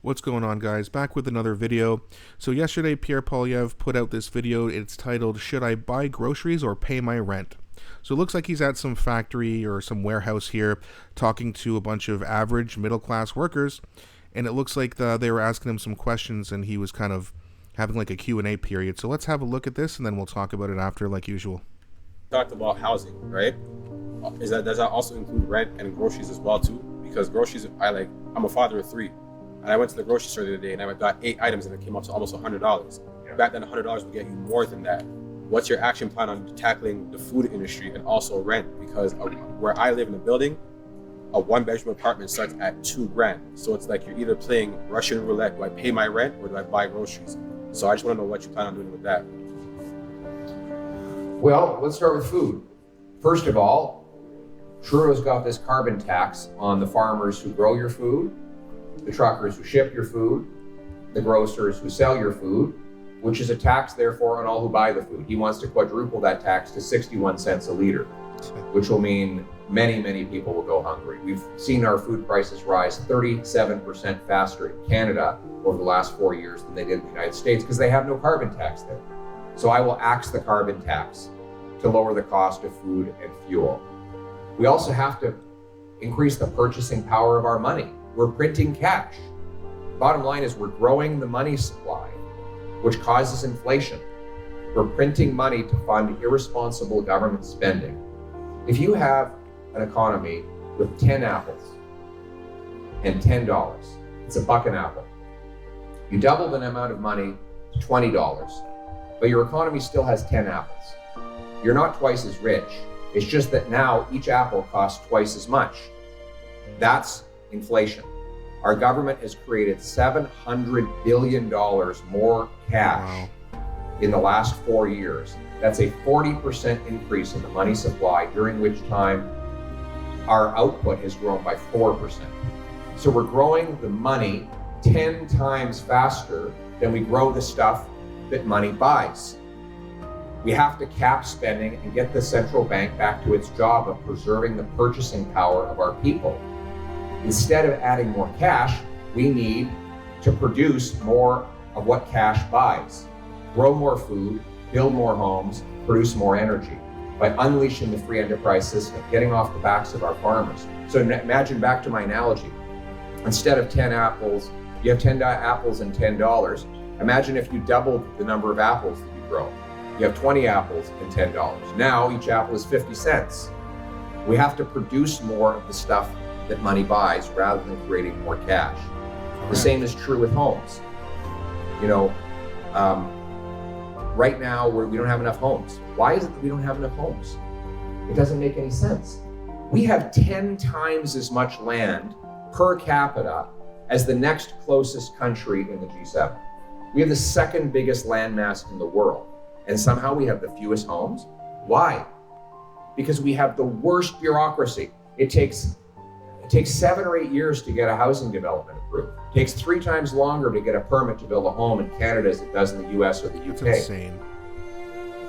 What's going on, guys? Back with another video. So yesterday Pierre Poilievre put out this video. It's titled, "Should I buy groceries or pay my rent?" So it looks like he's at some factory or some warehouse here talking to a bunch of average middle-class workers, and it looks like they were asking him some questions and he was kind of having like a Q&A period. So let's have a look at this and then we'll talk about it after like usual. Talked about housing, right? Does that also include rent and groceries as well too? Because groceries, I'm a father of three. And I went to the grocery store the other day and I got 8 items and it came up to almost $100. Back then, $100 would get you more than that. What's your action plan on tackling the food industry and also rent? Because where I live in a building, a 1-bedroom apartment starts at $2,000. So it's like you're either playing Russian roulette. Do I pay my rent or do I buy groceries? So I just want to know what you plan on doing with that. Well, let's start with food. First of all, Trudeau's got this carbon tax on the farmers who grow your food, the truckers who ship your food, the grocers who sell your food, which is a tax, therefore, on all who buy the food. He wants to quadruple that tax to 61 cents a liter, which will mean many, many people will go hungry. We've seen our food prices rise 37% faster in Canada over the last 4 years than they did in the United States because they have no carbon tax there. So I will axe the carbon tax to lower the cost of food and fuel. We also have to increase the purchasing power of our money. We're printing cash. Bottom line is we're growing the money supply, which causes inflation. We're printing money to fund irresponsible government spending. If you have an economy with 10 apples and $10, it's a buck an apple. You double the amount of money to $20, but your economy still has 10 apples. You're not twice as rich. It's just that now each apple costs twice as much. That's inflation. Our government has created $700 billion more cash in the last 4 years. That's a 40% increase in the money supply, during which time our output has grown by 4%. So we're growing the money 10 times faster than we grow the stuff that money buys. We have to cap spending and get the central bank back to its job of preserving the purchasing power of our people. Instead of adding more cash, we need to produce more of what cash buys. Grow more food, build more homes, produce more energy by unleashing the free enterprise system, getting off the backs of our farmers. So imagine, back to my analogy, instead of 10 apples, you have 10 apples and $10. Imagine if you doubled the number of apples that you grow. You have 20 apples and $10. Now each apple is 50 cents. We have to produce more of the stuff that money buys rather than creating more cash. The same is true with homes. Right now we don't have enough homes. Why is it that we don't have enough homes? It doesn't make any sense. We have 10 times as much land per capita as the next closest country in the G7. We have the second biggest landmass in the world, and somehow we have the fewest homes. Why? Because we have the worst bureaucracy. It takes 7 or 8 years to get a housing development approved. It takes 3 times longer to get a permit to build a home in Canada as it does in the US or the UK. That's insane.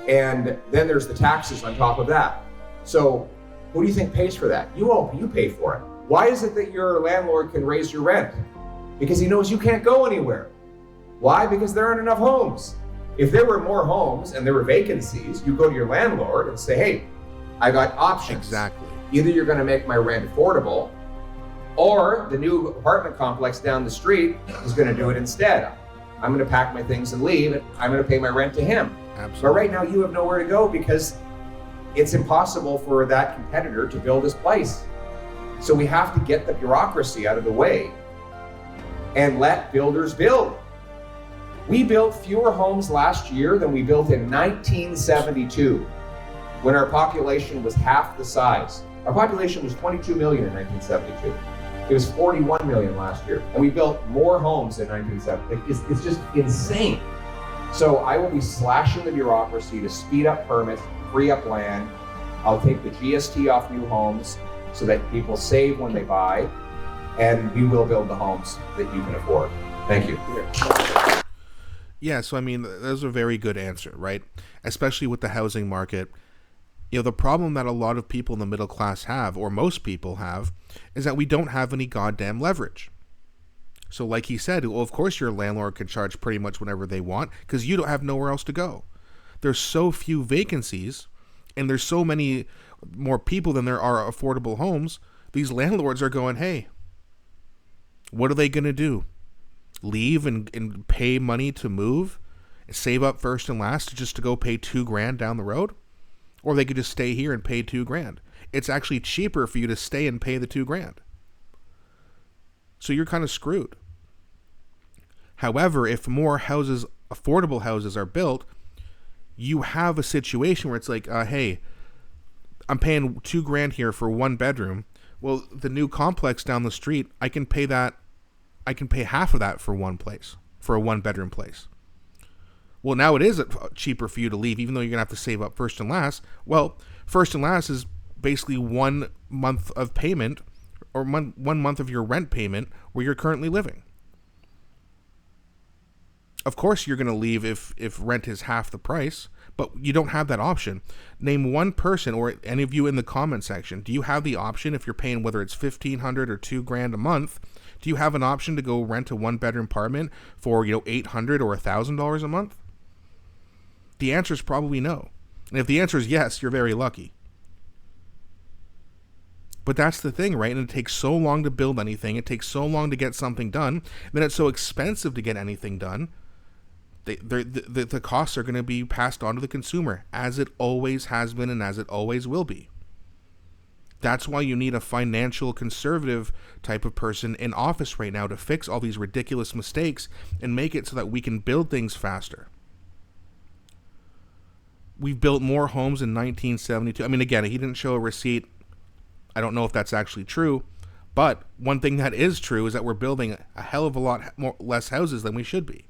And then there's the taxes on top of that. So who do you think pays for that? You pay for it. Why is it that your landlord can raise your rent? Because he knows you can't go anywhere. Why? Because there aren't enough homes. If there were more homes and there were vacancies, you go to your landlord and say, hey, I got options. Exactly. Either you're going to make my rent affordable, or the new apartment complex down the street is going to do it instead. I'm going to pack my things and leave, and I'm going to pay my rent to him. Absolutely. But right now you have nowhere to go because it's impossible for that competitor to build his place. So we have to get the bureaucracy out of the way and let builders build. We built fewer homes last year than we built in 1972, when our population was half the size. Our population was 22 million in 1972. It was 41 million last year. And we built more homes in 1970. It's just insane. So I will be slashing the bureaucracy to speed up permits, free up land. I'll take the GST off new homes so that people save when they buy. And we will build the homes that you can afford. Thank you. Yeah, so I mean, that's a very good answer, right? Especially with the housing market. The problem that a lot of people in the middle class have, or most people have, is that we don't have any goddamn leverage. So like he said, well, of course your landlord can charge pretty much whenever they want because you don't have nowhere else to go. There's so few vacancies and there's so many more people than there are affordable homes. These landlords are going, hey, what are they going to do? Leave and pay money to move? Save up first and last just to go pay $2,000 down the road? Or they could just stay here and pay $2,000. It's actually cheaper for you to stay and pay the $2,000. So you're kind of screwed. However, if more houses, affordable houses are built, you have a situation where it's like, hey, I'm paying $2,000 here for one bedroom. Well, the new complex down the street, I can pay half of that for one place, for a one bedroom place. Well, now it is cheaper for you to leave, even though you're going to have to save up first and last. Well, first and last is basically 1 month of payment or 1 month of your rent payment where you're currently living. Of course, you're going to leave if rent is half the price, but you don't have that option. Name one person, or any of you in the comment section, do you have the option if you're paying whether it's $1,500 or $2,000 a month? Do you have an option to go rent a one bedroom apartment for $800 or $1,000 a month? The answer is probably no. And if the answer is yes, you're very lucky. But that's the thing, right? And it takes so long to build anything. It takes so long to get something done. Then it's so expensive to get anything done. The costs are going to be passed on to the consumer, as it always has been and as it always will be. That's why you need a financial conservative type of person in office right now to fix all these ridiculous mistakes and make it so that we can build things faster. We've built more homes in 1972. I mean, again, he didn't show a receipt. I don't know if that's actually true. But one thing that is true is that we're building a hell of a lot less houses than we should be.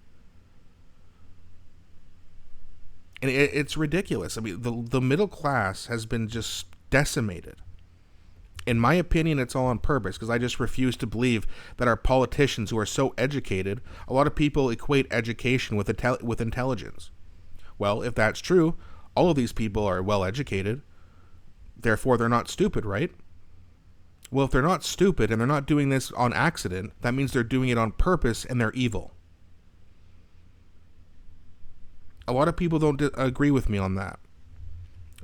And it's ridiculous. I mean, the middle class has been just decimated. In my opinion, it's all on purpose because I just refuse to believe that our politicians who are so educated, a lot of people equate education with intelligence. Well, if that's true, all of these people are well educated. Therefore, they're not stupid, right? Well, if they're not stupid and they're not doing this on accident, that means they're doing it on purpose and they're evil. A lot of people don't agree with me on that.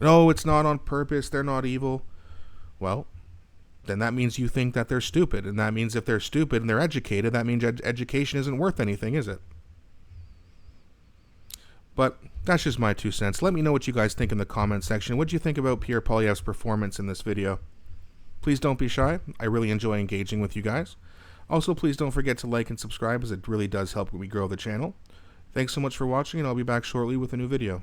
No, it's not on purpose. They're not evil. Well, then that means you think that they're stupid. And that means if they're stupid and they're educated, that means education isn't worth anything, is it? But that's just my 2 cents. Let me know what you guys think in the comment section. What do you think about Pierre Poilievre's performance in this video? Please don't be shy. I really enjoy engaging with you guys. Also, please don't forget to like and subscribe, as it really does help me grow the channel. Thanks so much for watching, and I'll be back shortly with a new video.